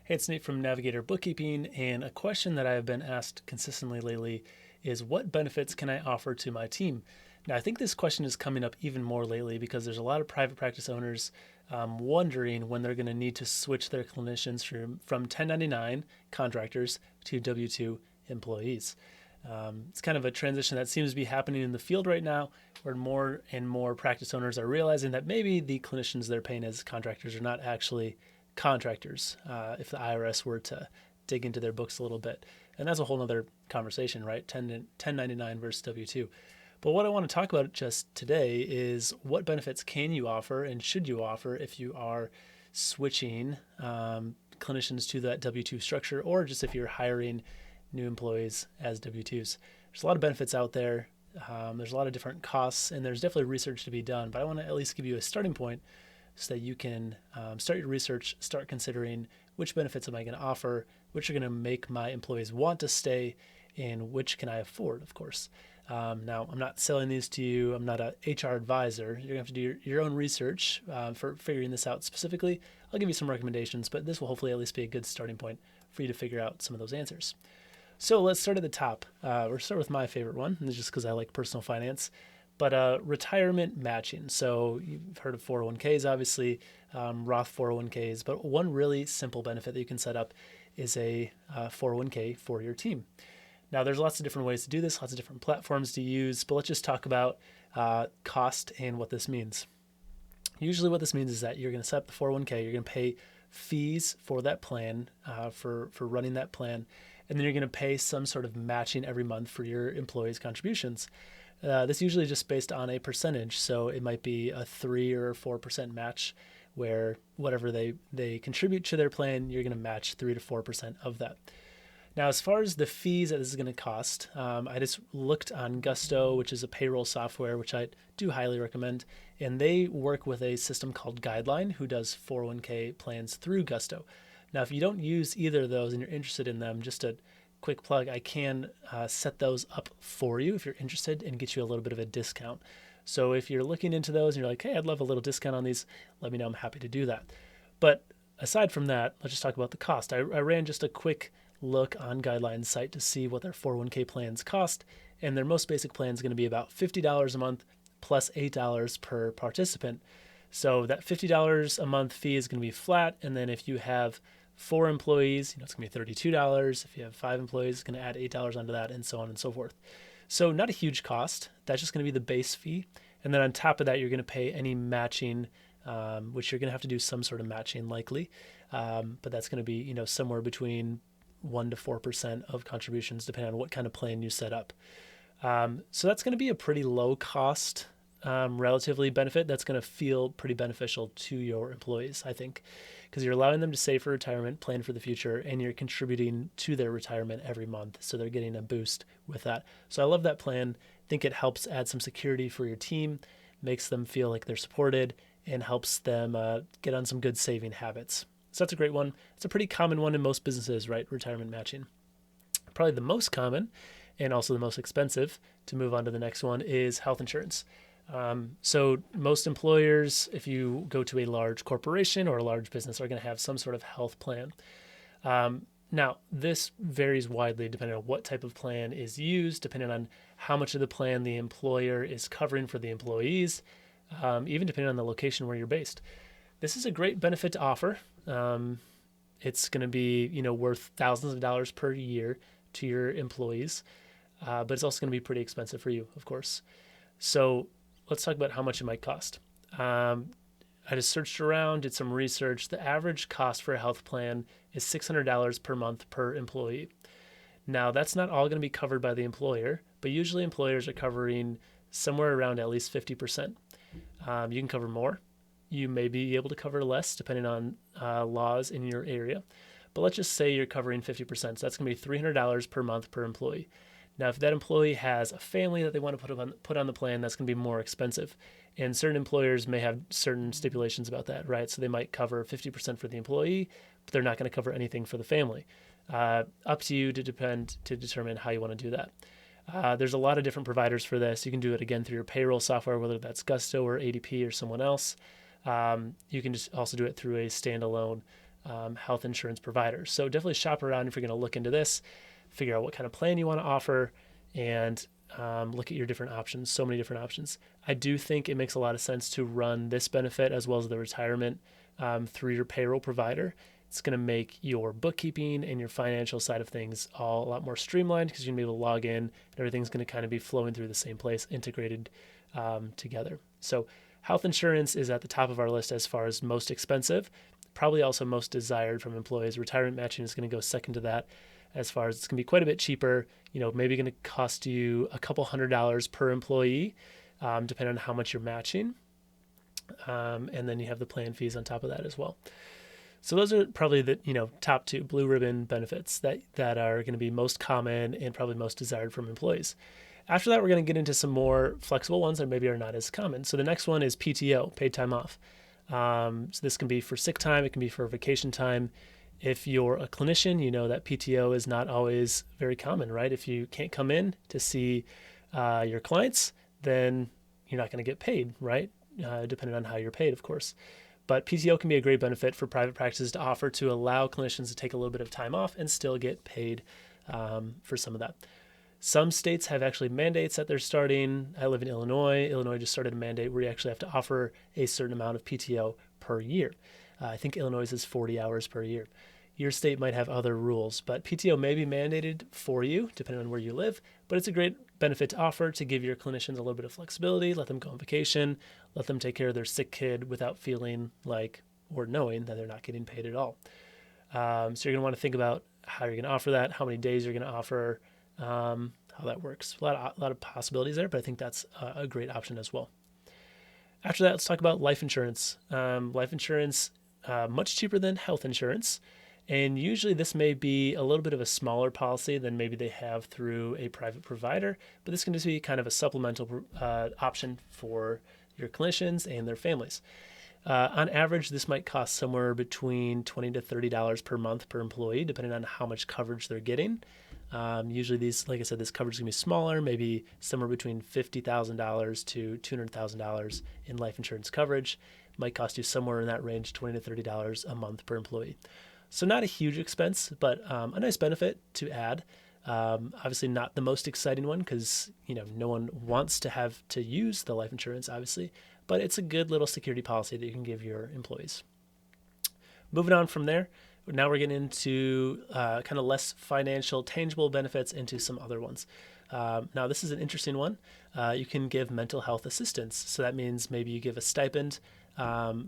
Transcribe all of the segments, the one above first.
Hey, it's Nate from Navigator Bookkeeping, and a question that I have been asked consistently lately is what benefits can I offer to my team? Now, I think this question is coming up even more lately because there's a lot of private practice owners wondering when they're going to need to switch their clinicians from 1099 contractors to W 2 employees. It's kind of a transition that seems to be happening in the field right now, where more and more practice owners are realizing that maybe the clinicians they're paying as contractors are not actually contractors, if the IRS were to dig into their books a little bit. And that's a whole other conversation, right? 1099 versus W2. But what I want to talk about just today is what benefits can you offer and should you offer if you are switching clinicians to that W2 structure, or just if you're hiring new employees as W2s. There's a lot of benefits out there. There's a lot of different costs, and there's definitely research to be done. But I want to at least give you a starting point so that you can start your research, start considering which benefits am I going to offer, which are going to make my employees want to stay, and which can I afford, of course. Now, I'm not selling these to you. I'm not an HR advisor. You're going to have to do your own research for figuring this out specifically. I'll give you some recommendations, but this will hopefully at least be a good starting point for you to figure out some of those answers. So let's start at the top. We'll start with my favorite one, and just because I like personal finance. But retirement matching. So you've heard of 401ks, obviously, Roth 401ks. But one really simple benefit that you can set up is a 401k for your team. Now, there's lots of different ways to do this, lots of different platforms to use. But let's just talk about cost and what this means. Usually what this means is that you're going to set up the 401k. You're going to pay fees for that plan, for running that plan. And then you're going to pay some sort of matching every month for your employees' contributions. This usually is just based on a percentage, so it might be a 3 or 4% match, where whatever they contribute to their plan, you're going to match 3 to 4% of that. Now, as far as the fees that this is going to cost, I just looked on Gusto, which is a payroll software, which I do highly recommend, and they work with a system called Guideline, who does 401k plans through Gusto. Now, if you don't use either of those and you're interested in them, just a quick plug, I can set those up for you if you're interested and get you a little bit of a discount. So if you're looking into those and you're like, hey, I'd love a little discount on these, let me know. I'm happy to do that. But aside from that, let's just talk about the cost. I ran just a quick look on Guideline's site to see what their 401k plans cost, and their most basic plan is going to be about $50 a month plus $8 per participant. So that $50 a month fee is going to be flat, and then if you have 4 employees, it's going to be $32. If you have 5 employees, it's going to add $8 onto that, and so on and so forth. So not a huge cost. That's just going to be the base fee. And then on top of that, you're going to pay any matching, which you're going to have to do some sort of matching likely. But that's going to be, somewhere between 1 to 4% of contributions, depending on what kind of plan you set up. So that's going to be a pretty low cost, relatively benefit that's going to feel pretty beneficial to your employees, I think, because you're allowing them to save for retirement, plan for the future, and you're contributing to their retirement every month. So they're getting a boost with that. So I love that plan. I think it helps add some security for your team, makes them feel like they're supported, and helps them get on some good saving habits. So that's a great one. It's a pretty common one in most businesses, right? Retirement matching. Probably the most common and also the most expensive, to move on to the next one, is health insurance. So most employers, if you go to a large corporation or a large business, are going to have some sort of health plan. Now, this varies widely depending on what type of plan is used, depending on how much of the plan the employer is covering for the employees, even depending on the location where you're based. This is a great benefit to offer. It's going to be, worth thousands of dollars per year to your employees, but it's also going to be pretty expensive for you, of course. So let's talk about how much it might cost. I just searched around, did some research. The average cost for a health plan is $600 per month per employee. Now, that's not all going to be covered by the employer, but usually employers are covering somewhere around at least 50%. You can cover more. You may be able to cover less depending on laws in your area. But let's just say you're covering 50%. So that's going to be $300 per month per employee. Now, if that employee has a family that they want to put on the plan, that's going to be more expensive. And certain employers may have certain stipulations about that, right? So they might cover 50% for the employee, but they're not going to cover anything for the family. Up to you to determine how you want to do that. There's a lot of different providers for this. You can do it again through your payroll software, whether that's Gusto or ADP or someone else. You can just also do it through a standalone health insurance providers. So definitely shop around if you're going to look into this, figure out what kind of plan you want to offer, and look at your different options. So many different options. I do think it makes a lot of sense to run this benefit as well as the retirement through your payroll provider. It's going to make your bookkeeping and your financial side of things all a lot more streamlined because you're going to be able to log in and everything's going to kind of be flowing through the same place, integrated together. So health insurance is at the top of our list as far as most expensive, probably also most desired from employees. Retirement matching is going to go second to that as far as it's going to be quite a bit cheaper, maybe going to cost you a couple $100 per employee, depending on how much you're matching. And then you have the plan fees on top of that as well. So those are probably the top two blue ribbon benefits that are going to be most common and probably most desired from employees. After that, we're going to get into some more flexible ones that maybe are not as common. So the next one is PTO, paid time off. So this can be for sick time, it can be for vacation time. If you're a clinician, you know that PTO is not always very common, right? If you can't come in to see your clients, then you're not going to get paid, right? Depending on how you're paid, of course. But PTO can be a great benefit for private practices to offer to allow clinicians to take a little bit of time off and still get paid for some of that. Some states have actually mandates that they're starting. I live in Illinois. Illinois just started a mandate where you actually have to offer a certain amount of PTO per year. I think Illinois is 40 hours per year. Your state might have other rules, but PTO may be mandated for you depending on where you live, but it's a great benefit to offer to give your clinicians a little bit of flexibility, let them go on vacation, let them take care of their sick kid without feeling like or knowing that they're not getting paid at all. So you're going to want to think about how you're going to offer that, how many days you're going to offer, how that works. A lot of possibilities there, but I think that's a great option as well. After that, let's talk about life insurance. Life insurance, much cheaper than health insurance. And usually this may be a little bit of a smaller policy than maybe they have through a private provider, but this can just be kind of a supplemental option for your clinicians and their families. On average, this might cost somewhere between $20 to $30 per month per employee, depending on how much coverage they're getting. Usually these, like I said, this coverage is going to be smaller, maybe somewhere between $50,000 to $200,000 in life insurance coverage. Might cost you somewhere in that range, $20 to $30 a month per employee. So not a huge expense, but a nice benefit to add. Obviously not the most exciting one because no one wants to have to use the life insurance, obviously, but it's a good little security policy that you can give your employees. Moving on from there, now we're getting into kind of less financial, tangible benefits into some other ones. Now this is an interesting one. You can give mental health assistance. So that means maybe you give a stipend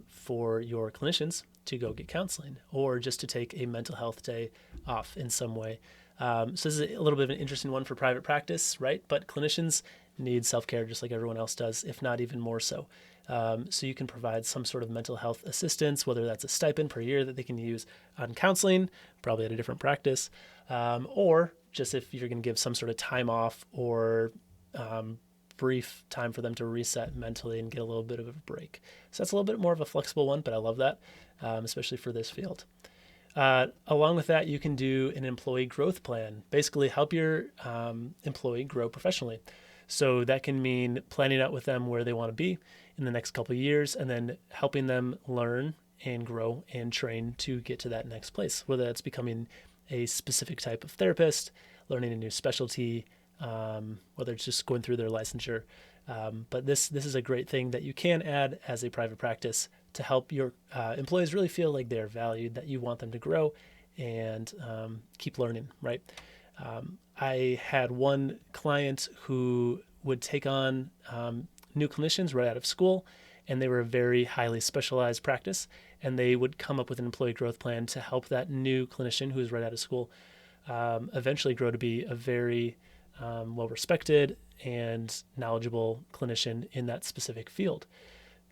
for your clinicians to go get counseling or just to take a mental health day off in some way. So this is a little bit of an interesting one for private practice, right? But clinicians need self-care just like everyone else does, if not even more so. So you can provide some sort of mental health assistance, whether that's a stipend per year that they can use on counseling, probably at a different practice, or just if you're going to give some sort of time off or brief time for them to reset mentally and get a little bit of a break. So that's a little bit more of a flexible one, but I love that, especially for this field. Along with that, you can do an employee growth plan, basically help your employee grow professionally. So that can mean planning out with them where they want to be in the next couple of years and then helping them learn and grow and train to get to that next place, whether that's becoming a specific type of therapist, learning a new specialty, whether it's just going through their licensure. But this is a great thing that you can add as a private practice to help your employees really feel like they're valued, that you want them to grow and keep learning, right? I had one client who would take on new clinicians right out of school, and they were a very highly specialized practice, and they would come up with an employee growth plan to help that new clinician who's right out of school eventually grow to be a very well-respected and knowledgeable clinician in that specific field.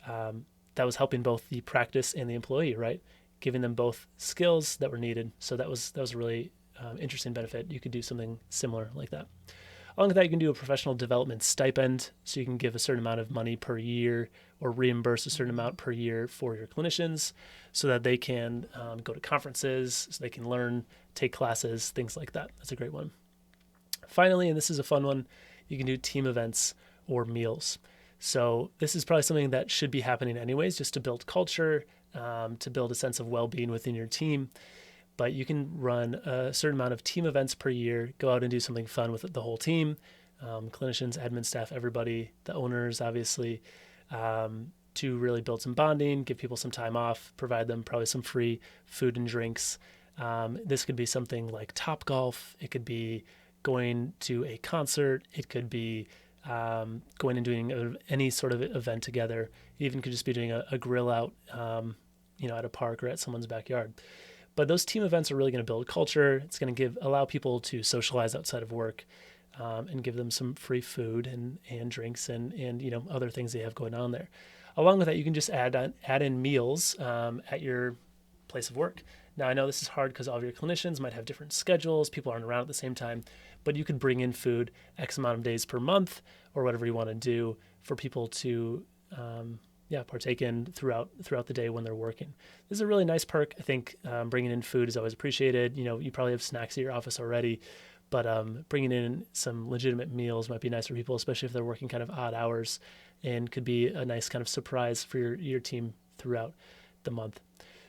That was helping both the practice and the employee, right? Giving them both skills that were needed. So that was a really interesting benefit. You could do something similar like that. Along with that, you can do a professional development stipend. So you can give a certain amount of money per year or reimburse a certain amount per year for your clinicians so that they can go to conferences, so they can learn, take classes, things like that. That's a great one. Finally, and this is a fun one, you can do team events or meals. So this is probably something that should be happening anyways, just to build culture, to build a sense of well-being within your team. But you can run a certain amount of team events per year, go out and do something fun with the whole team, clinicians, admin staff, everybody, the owners, obviously, to really build some bonding, give people some time off, provide them probably some free food and drinks. This could be something like Top Golf. It could be going to a concert. It could be going and doing any sort of event together. It even could just be doing a grill out, at a park or at someone's backyard. But those team events are really going to build culture. It's going to allow people to socialize outside of work, and give them some free food and drinks and other things they have going on there. Along with that, you can just add in meals at your place of work. Now, I know this is hard because all of your clinicians might have different schedules. People aren't around at the same time, but you could bring in food X amount of days per month or whatever you want to do for people to partake in throughout the day when they're working. This is a really nice perk. I think bringing in food is always appreciated. You probably have snacks at your office already, but bringing in some legitimate meals might be nice for people, especially if they're working kind of odd hours, and could be a nice kind of surprise for your team throughout the month.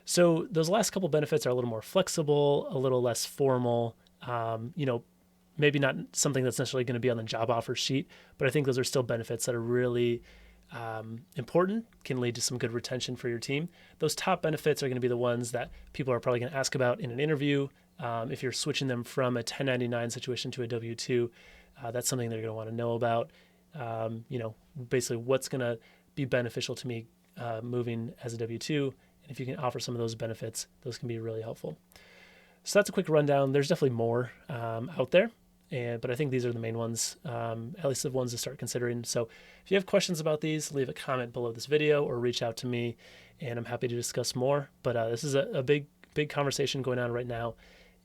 So those last couple benefits are a little more flexible, a little less formal, maybe not something that's necessarily going to be on the job offer sheet, but I think those are still benefits that are really important, can lead to some good retention for your team. Those top benefits are going to be the ones that people are probably going to ask about in an interview. If you're switching them from a 1099 situation to a W-2, that's something they're going to want to know about. Basically what's going to be beneficial to me moving as a W-2. And if you can offer some of those benefits, those can be really helpful. So that's a quick rundown. There's definitely more out there, but I think these are the main ones, at least the ones to start considering. So if you have questions about these, leave a comment below this video or reach out to me, and I'm happy to discuss more. But this is a big conversation going on right now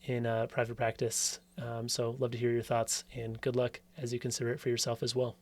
in private practice. So love to hear your thoughts, and good luck as you consider it for yourself as well.